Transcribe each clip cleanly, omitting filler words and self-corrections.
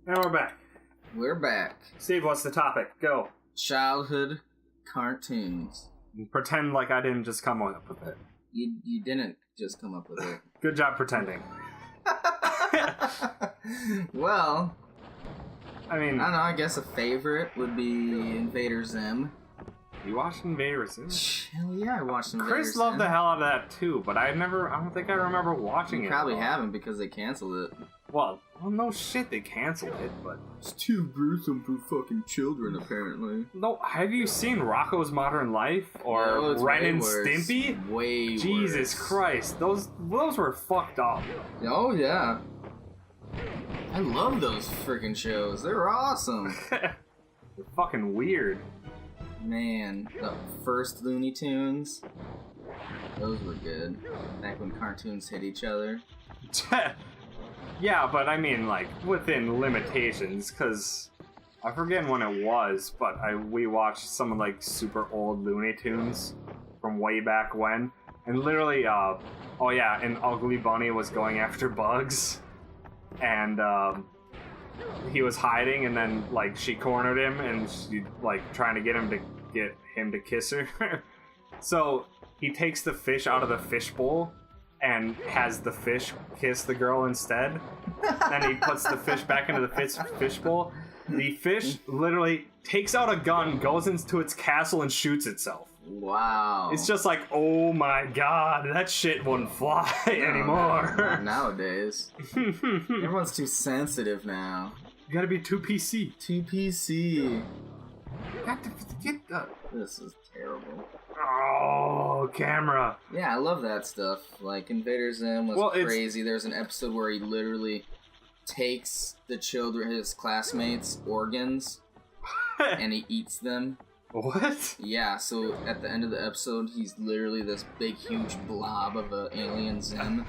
And we're back. We're back. Steve, what's the topic? Go. Childhood cartoons. Pretend like I didn't just come up with it. You didn't just come up with it. Good job pretending. Well, I mean, I don't know, I guess a favorite would be Invader Zim. You watched Invader Zim? Hell yeah, I watched Invader Chris Zim. loved the hell out of that too, but I don't think I remember watching it. Probably haven't because they canceled it. Well, no shit, they canceled it, but... It's too gruesome for fucking children, apparently. No, have you seen Rocko's Modern Life? Or No, Ren and Stimpy? Way Jesus worse. Christ, those were fucked up. Oh, yeah. I love those freaking shows. They're awesome. They're fucking weird. Man, the first Loony Tunes, those were good. Back when cartoons hit each other. Yeah, but I mean, like, within limitations, because I forget when it was, but we watched some of, like, super old Looney Tunes from way back when, and literally, and Ugly Bunny was going after Bugs, and, he was hiding, and then, like, she cornered him, and she, like, trying to get him to kiss her. So, he takes the fish out of the fishbowl, and has the fish kiss the girl instead. Then he puts the fish back into the fishbowl. The fish literally takes out a gun, goes into its castle, and shoots itself. Wow. It's just like, oh my god, that shit wouldn't fly anymore. Not nowadays. Everyone's too sensitive now. You gotta be too PC. Too PC. Got to get the... This is terrible. Oh, camera. Yeah, I love that stuff. Like, Invader Zim was crazy. There's an episode where he literally takes the children, his classmates' organs, and he eats them. What? Yeah, so at the end of the episode, he's literally this big, huge blob of an alien Zim.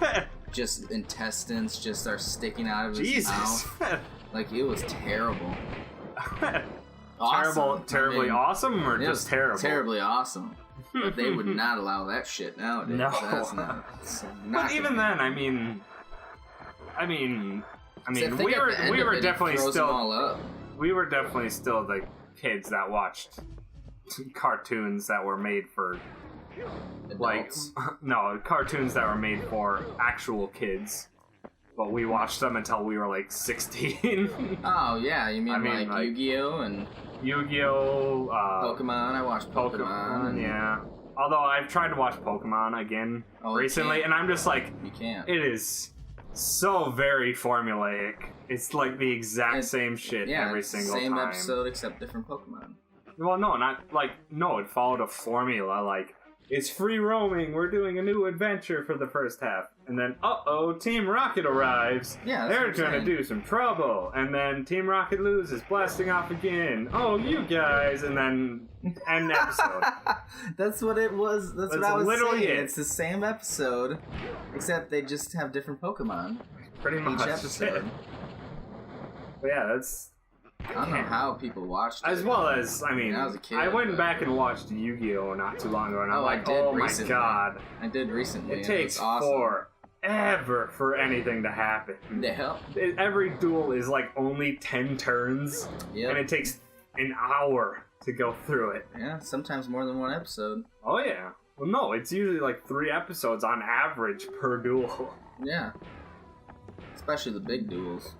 Just intestines just are sticking out of his mouth. Like, it was terrible. Awesome. Terribly awesome, or just terrible? Terribly awesome. But they would not allow that shit nowadays. No. That's not but even then, I mean, we were definitely still the kids that watched cartoons that were made for adults. cartoons that were made for actual kids. But we watched them until we were like 16. Oh yeah, you mean like Yu-Gi-Oh and Yu-Gi-Oh, Pokemon. I watched Pokemon. Yeah. Although I've tried to watch Pokemon again recently, and I'm just like, you can't. It is so very formulaic. It's like the exact same shit every single time. Same episode except different Pokemon. Well, it followed a formula. Like, it's free roaming. We're doing a new adventure for the first half. And then, Team Rocket arrives. Yeah, they're trying to do some trouble. And then Team Rocket loses, blasting off again. Oh, you guys. And then end episode. That's what it was. That's what I was literally saying. it. It's the same episode, except they just have different Pokemon. Pretty much. Each episode. But yeah, that's... I don't know how people watched it. As well as, when I was a kid, I went back and watched Yu-Gi-Oh! Not too long ago, and I'm like, oh my god. I did recently. It takes forever for anything to happen. The hell? Every duel is like only 10 turns, and it takes an hour to go through it. Yeah, sometimes more than one episode. Oh yeah. Well, no, it's usually like 3 episodes on average per duel. Yeah. Especially the big duels.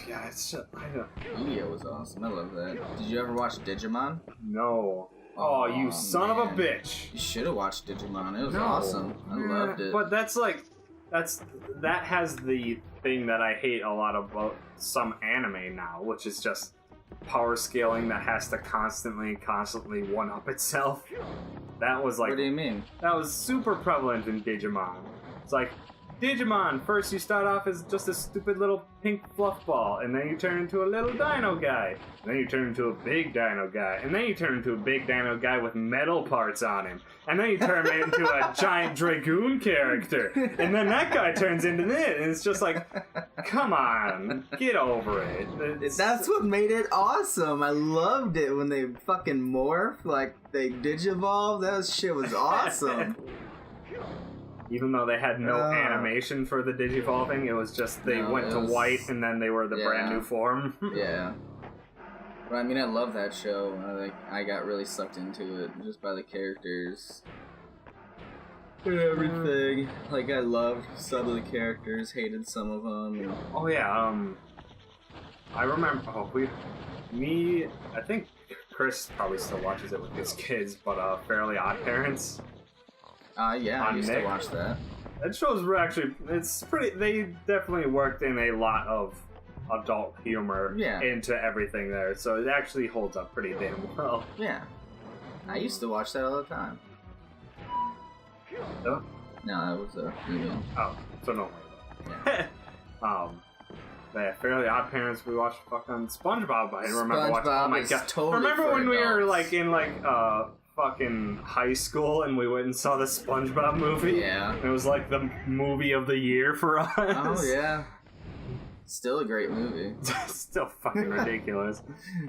Yeah, it's just, I know. Yu-Gi-Oh! Was awesome. I love that. Did you ever watch Digimon? No. Oh, you son of a bitch. You should have watched Digimon. It was awesome. I loved it. But that has the thing that I hate a lot about some anime now, which is just power scaling that has to constantly one-up itself. That was like... What do you mean? That was super prevalent in Digimon. It's like, Digimon, first you start off as just a stupid little pink fluff ball, and then you turn into a little dino guy, and then you turn into a big dino guy, and then you turn into a big dino guy with metal parts on him, and then you turn into a giant dragoon character, and then that guy turns into this, and it's just like, come on, get over it. That's what made it awesome. I loved it when they fucking morphed, like they digivolved. That shit was awesome. Even though they had no animation for the digivolving, it was just they went to white and then they were the brand new form. Yeah. But I mean, I love that show. I got really sucked into it just by the characters and everything. Like, I loved some of the characters, hated some of them. And... Oh yeah, I remember. I think Chris probably still watches it with his kids, but Fairly Odd Parents. Yeah, I used to watch that. That show's actually, it's pretty, they definitely worked in a lot of adult humor into everything there, so it actually holds up pretty damn well. Yeah. I used to watch that all the time. Oh? No, that was a female. Oh, so no. Yeah. Yeah, Fairly Odd Parents, we watched fucking SpongeBob. I remember watching. Oh my god! Totally remember when we were like in fucking high school and we went and saw the SpongeBob movie? Yeah. It was like the movie of the year for us. Oh yeah. Still a great movie. Still fucking ridiculous.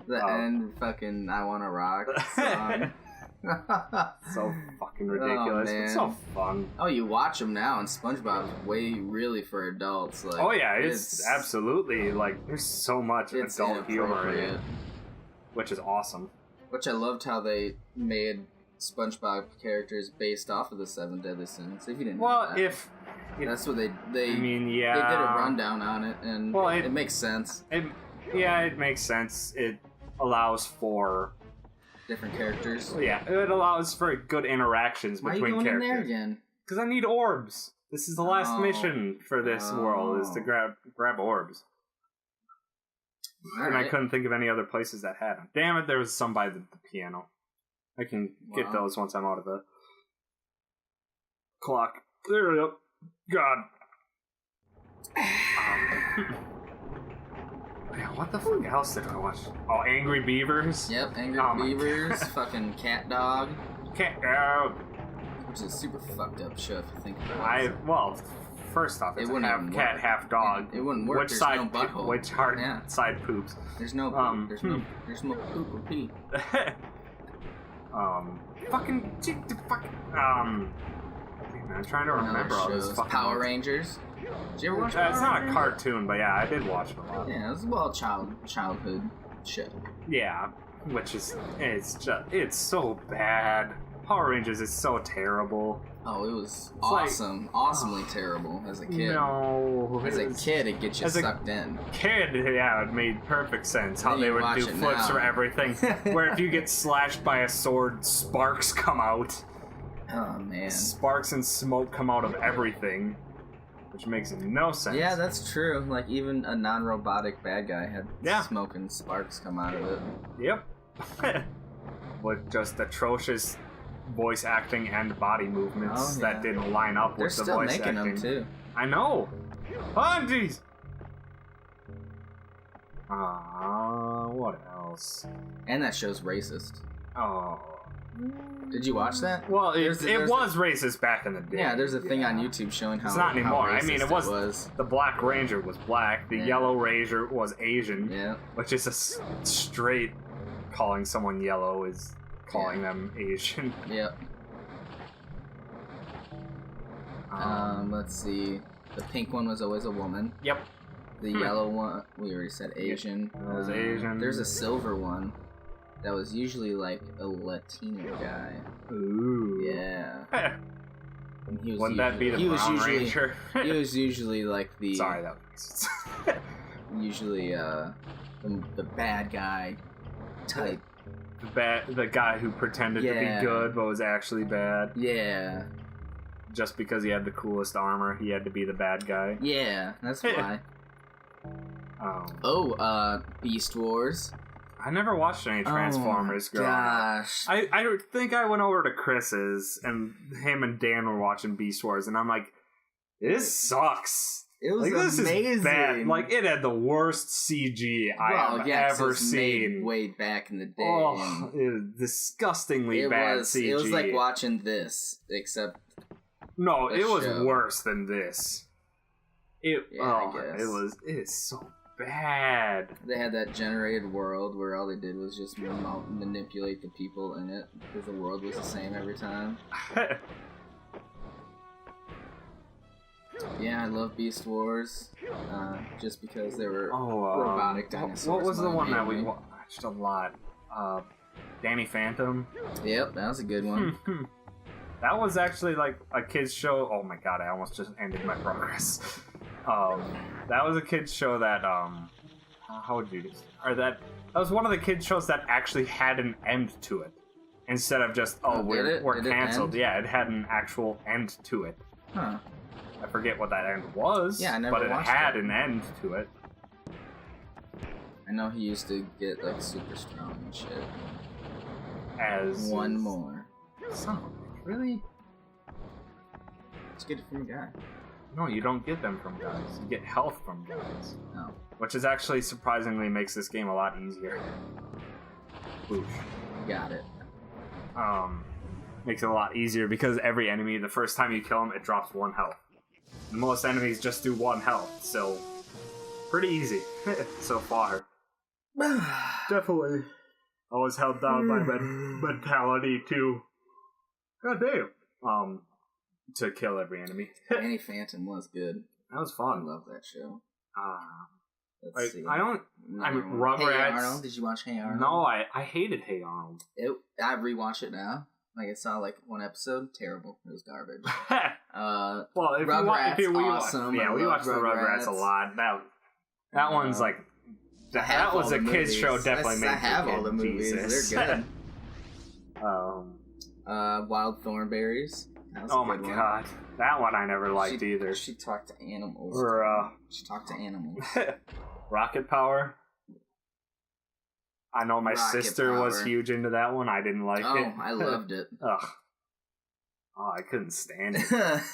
The end fucking I Wanna Rock song. So fucking ridiculous. Oh, it's so fun. Oh, you watch them now, and SpongeBob's way really for adults. Like, oh yeah, it's absolutely like there's so much adult humor in it, which is awesome. Which I loved how they made SpongeBob characters based off of the 7 Deadly Sins. If you didn't know that. if that's what they I mean, yeah, they did a rundown on it, and it makes sense. It makes sense. It allows for different characters. Yeah, it allows for good interactions between characters. Why are you going in there again? Because I need orbs. This is the last mission for this world, is to grab orbs. And I couldn't think of any other places that had them. Damn it, there was some by the piano. I can get those once I'm out of the clock. There we go. God. Yeah, what the fuck else did I watch? Oh, Angry Beavers? Yep, Angry Beavers, fucking Cat Dog. Cat Dog. Which is a super fucked up show if you think about it. Well, first off, it's half cat, half dog. It wouldn't work. There's no butthole. Which side poops? There's no poop. There's no poop or pee. I'm trying to remember all this fucking Power Rangers. Did you ever watch Power Rangers? It's not a cartoon, but yeah, I did watch it a lot. Yeah, it was childhood show. Yeah, which is it's so bad. Power Rangers is so terrible. Oh, it was awesomely terrible as a kid. No, as a kid, it gets you sucked in. Kid, yeah, it made perfect sense how they would do flips for everything. Where if you get slashed by a sword, sparks come out. Oh man, sparks and smoke come out of everything, which makes no sense. Yeah, that's true. Like even a non-robotic bad guy had smoke and sparks come out of it. Yep. With just atrocious voice acting and body movements that didn't line up with the voice acting. They're still making them too. I know. Oh jeez. What else? And that show's racist. Oh. Did you watch that? Well, it was racist back in the day. Yeah, there's a thing on YouTube showing how it's not anymore. How I mean, it was the Black Ranger was black. The Yellow Ranger was Asian. Yeah. Which is a straight calling someone yellow is calling them Asian. Yep. Let's see. The pink one was always a woman. Yep. The yellow one, we already said Asian. That was Asian. There's a silver one. That was usually like a Latino guy. Ooh. Yeah. Wouldn't that be the Brown Ranger? He was usually like the. Sorry, that was. Usually, the bad guy type. The guy who pretended to be good but was actually bad. Yeah. Just because he had the coolest armor, he had to be the bad guy. Yeah, that's why. Beast Wars. I never watched any Transformers growing up. I think I went over to Chris's and him and Dan were watching Beast Wars and I'm like, this sucks. It was amazing. This is bad. Like it had the worst CG I have ever seen. Way back in the day. Oh, it was disgustingly bad CG. It was like watching this, except no, it was worse than this. It is so bad. They had that generated world where all they did was just manipulate the people in it because the world was the same every time. Yeah, I love Beast Wars. Just because they were robotic dinosaurs. What was the one that we watched a lot? Danny Phantom. Yep, that was a good one. That was actually like a kid's show. Oh my god, I almost just ended my progress. That was a kid's show that how would you or that was one of the kids shows that actually had an end to it instead of just we're canceled. Yeah, it had an actual end to it. Huh. I forget what that end was. Yeah, I never but it watched had it. an end to it. I know he used to get like super strong and shit. As one more. Son of a bitch, really? Let's get it from a guy. No, you don't get them from guys. You get health from guys. No. Which is actually surprisingly makes this game a lot easier. Oof. Got it. Makes it a lot easier because every enemy, the first time you kill them, it drops 1 health. Most enemies just do 1 health, so pretty easy so far. Definitely. I was held down by mentality to, goddamn, to kill every enemy. Danny Phantom was good. That was I fun. love that show. Let's see. I mean, Hey Rugrats. Arnold. Did you watch Hey Arnold? No, I hated Hey Arnold. I rewatch it now. Like I saw like 1 episode. Terrible. It was garbage. Well, if Rugrats, we awesome. we watched the Rugrats a lot. That one's like that was a kids show. Definitely made. I have all the movies. Jesus. They're good. Wild Thornberries. Oh my god, that one I never liked either. She talked to animals. She talked to animals. Rocket Power. I know my Rocket sister Power. was huge into that one. I didn't like it. Oh, I loved it. Ugh. Oh, I couldn't stand it.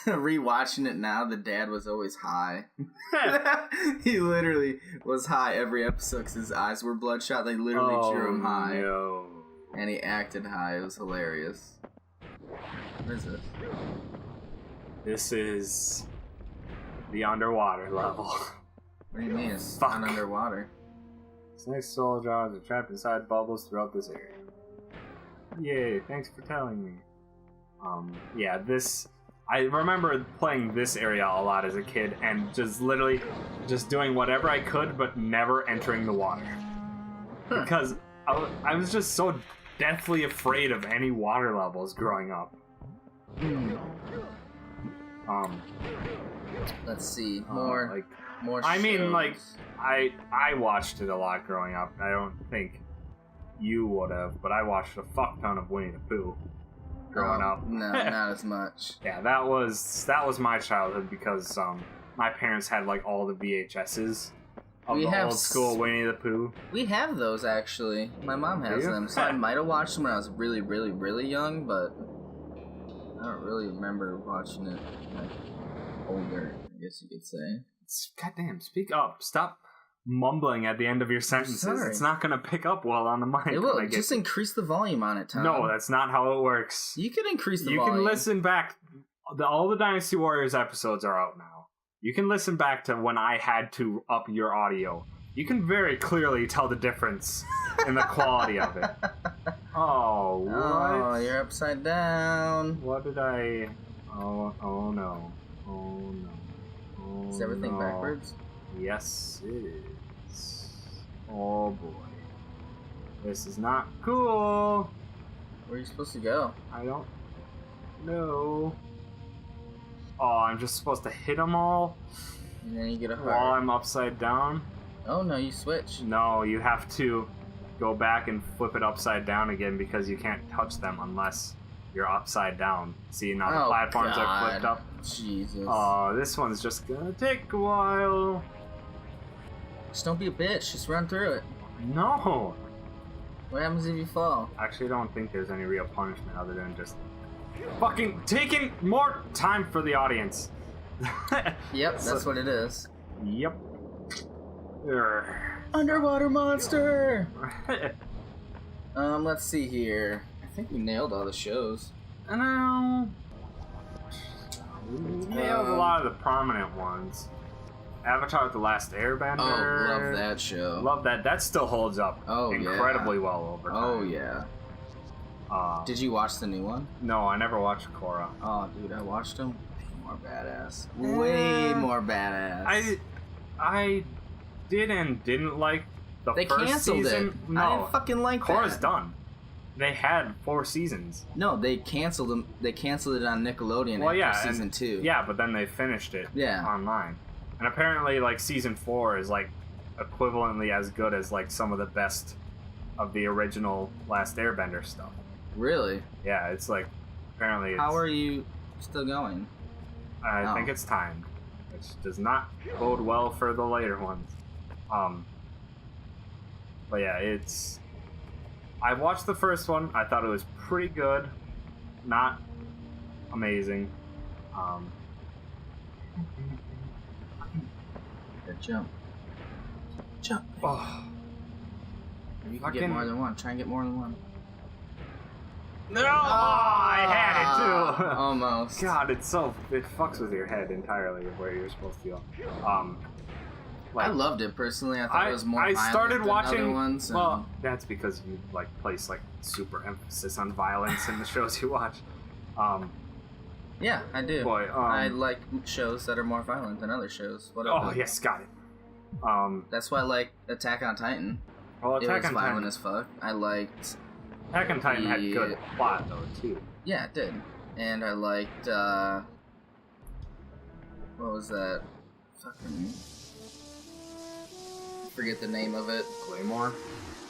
Rewatching it now, the dad was always high. He literally was high every episode because his eyes were bloodshot. They literally drew him high. No. And he acted high. It was hilarious. What is this? This is the underwater level. What do you mean? It's Fuck. not underwater. Snake soul jars are trapped inside bubbles throughout this area. Yay, thanks for telling me. Yeah, this... I remember playing this area a lot as a kid and just literally just doing whatever I could but never entering the water. Because I was just so deathly afraid of any water levels growing up. Let's see. More I mean, shows. like, I watched it a lot growing up. I don't think you would have, but I watched a fuck ton of Winnie the Pooh growing up. No, not as much. Yeah, that was my childhood because my parents had like all the VHSs of the old school Winnie the Pooh. We have those actually. My mom has them, so I might have watched them when I was really, really, really young, but I don't really remember watching it like older, I guess you could say. Goddamn, speak up. Stop mumbling at the end of your sentences. Sorry. It's not going to pick up well on the mic. It will. Just increase the volume on it, Tom. No, that's not how it works. You can increase the volume. You can listen back. All the Dynasty Warriors episodes are out now. You can listen back to when I had to up your audio. You can very clearly tell the difference in the quality of it. Oh, what? Oh, you're upside down. What did I... Oh no. Oh no. Oh, Is everything no. backwards? Yes, it is. Oh boy. This is not cool. Where are you supposed to go? I don't know. Oh, I'm just supposed to hit them all And then you get a heart. while I'm upside down? Oh no, you switch. No, you have to go back and flip it upside down again because you can't touch them unless you're upside down. See, now the platforms are flipped up. Jesus. Oh, this one's just gonna take a while. Just don't be a bitch. Just run through it. No. What happens if you fall? Actually, I don't think there's any real punishment other than just fucking taking more time for the audience. Yep, that's what it is. Yep. Underwater monster! Let's see here. I think we nailed all the shows. I know. We nailed a lot of the prominent ones. Avatar: The Last Airbender. Oh, love that show. Love that. That still holds up incredibly well over time. Oh, yeah. Did you watch the new one? No, I never watched Korra. Oh, dude, I watched them. more badass. Way more badass. I did and didn't like the They first canceled season. it. No, I didn't fucking like Korra's that. done. They had 4 seasons. No, they canceled them. They canceled it on Nickelodeon after season 2. Yeah, but then they finished it online. And apparently, like, season 4 is, like, equivalently as good as, like, some of the best of the original Last Airbender stuff. Really? Yeah, it's like, apparently it's... How are you still going? I think it's timed, which does not bode well for the later ones. But yeah, it's... I watched the first one. I thought it was pretty good. Not amazing. Good jump. Jump. Oh. You can get more than one. Try and get more than one. No! I had it too! Almost. God, it fucks with your head entirely of where you're supposed to go. I loved it personally. I thought it was more violent started than watching other ones. Well, that's because you like place like super emphasis on violence in the shows you watch. Yeah, I do. Boy, I like shows that are more violent than other shows. Oh yes, got it. That's why I like Attack on Titan. Well, Attack on violent Titan as fuck. I liked. Attack on Titan had good plot though too. Yeah, it did. And I liked. What was that? Fucking. Forget the name of it. Claymore.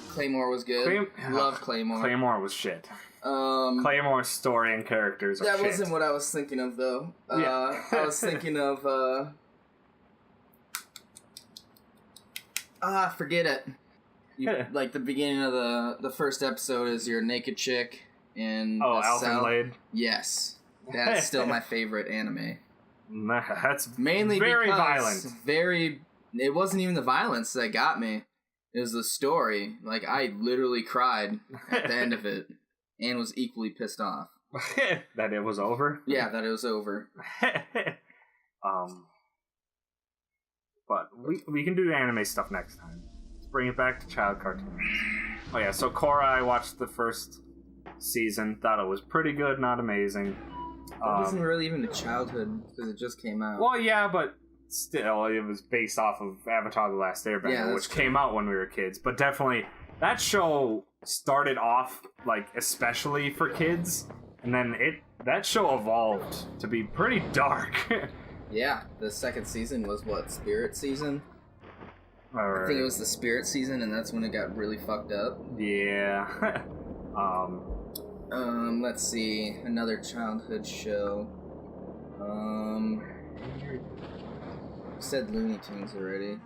Claymore was good. Loved Claymore. Claymore was shit. Claymore's story and characters are that shit. wasn't what I was thinking of though. Yeah. I was thinking of forget it. Like the beginning of the first episode is your naked chick in Alphenblade. Yes, that's still my favorite anime. That's mainly very because violent. It wasn't even the violence that got me. It was the story. Like I literally cried at the end of it, and was equally pissed off that it was over. Yeah, that it was over. But we can do anime stuff next time. Let's bring it back to child cartoons. Oh yeah, so Korra, I watched the first season. Thought it was pretty good, not amazing. It wasn't really even a childhood because it just came out. Well, yeah, but still, it was based off of Avatar: The Last Airbender, which came out when we were kids. But definitely, that show started off like especially for kids, and then that show evolved to be pretty dark. Yeah, the second season was what, Spirit season? Right. I think it was the Spirit season, and that's when it got really fucked up. Yeah. Let's see, another childhood show. We said Loony Tunes already.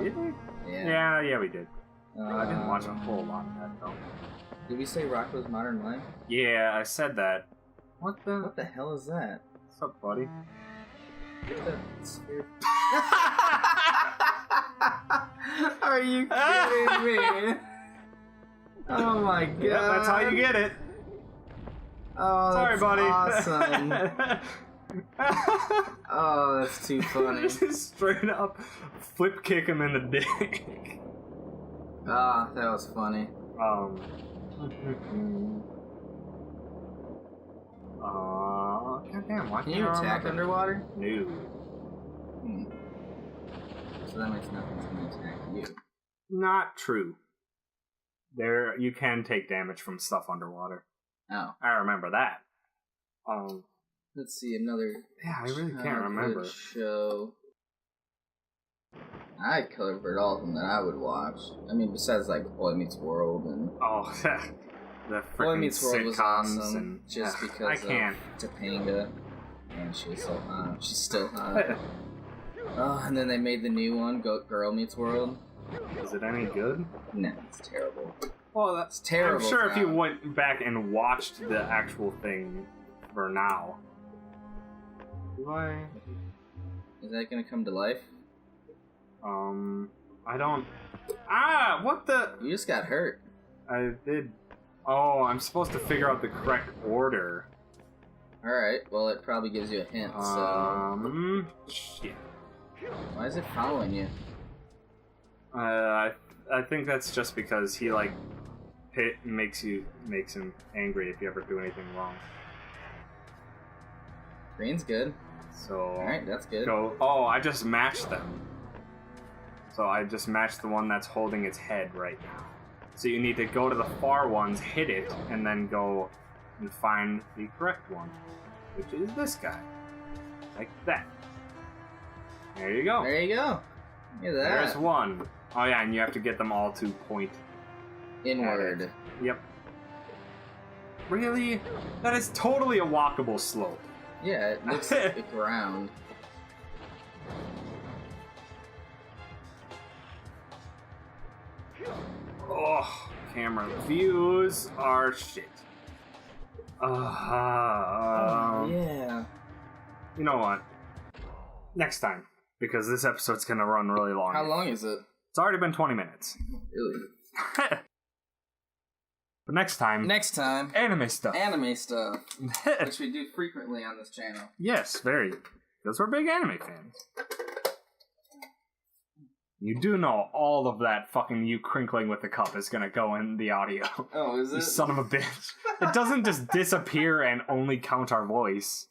Did we? Yeah. Yeah, we did. I didn't watch a whole lot of that though. Did we say Rocko's Modern Life? Yeah, I said that. What the hell is that? What's up, buddy? Are you kidding me? Oh my god. Yeah, that's how you get it. Oh, sorry, buddy. Awesome. Oh, that's too funny. Just straight up flip kick him in the dick. Ah, that was funny. Goddamn, why can you attack underwater? No. So that makes nothing to me attack you. Not true. You can take damage from stuff underwater. Oh. I remember that. Let's see, another... Yeah, I really can't remember. Show. I covered all of them that I would watch. I mean, besides like Boy Meets World and... Oh, the freaking Boy Meets World was awesome, and, just because I can't. Of Topanga. And she was so hot. She's still hot. Oh, and then they made the new one, Girl Meets World. Is it any good? No, it's terrible. Well, that's terrible. I'm sure if you went back and watched the actual thing for now. Is that gonna come to life? I don't... what the... You just got hurt. I did... Oh, I'm supposed to figure out the correct order. Alright, well it probably gives you a hint, so... Shit. Why is it following you? I think that's just because he, like, makes him angry if you ever do anything wrong. Green's good. So Alright, that's good. go. Oh, I just matched them. So I just matched the one that's holding its head right now. So you need to go to the far ones, hit it, and then go and find the correct one, which is this guy. Like that. There you go. There you go. Look at that. There's one. Oh yeah, and you have to get them all to point inward. Yep. Really? That is totally a walkable slope. Yeah, it looks like a ground. Oh, camera views are shit. Yeah. You know what? Next time, because this episode's gonna run really long. How long is it? It's already been 20 minutes. Really? But next time, anime stuff. Anime stuff, which we do frequently on this channel. Yes, very. Because we're big anime fans. You do know all of that fucking you crinkling with the cup is gonna go in the audio. Oh, is it? You son of a bitch. It doesn't just disappear and only count our voice.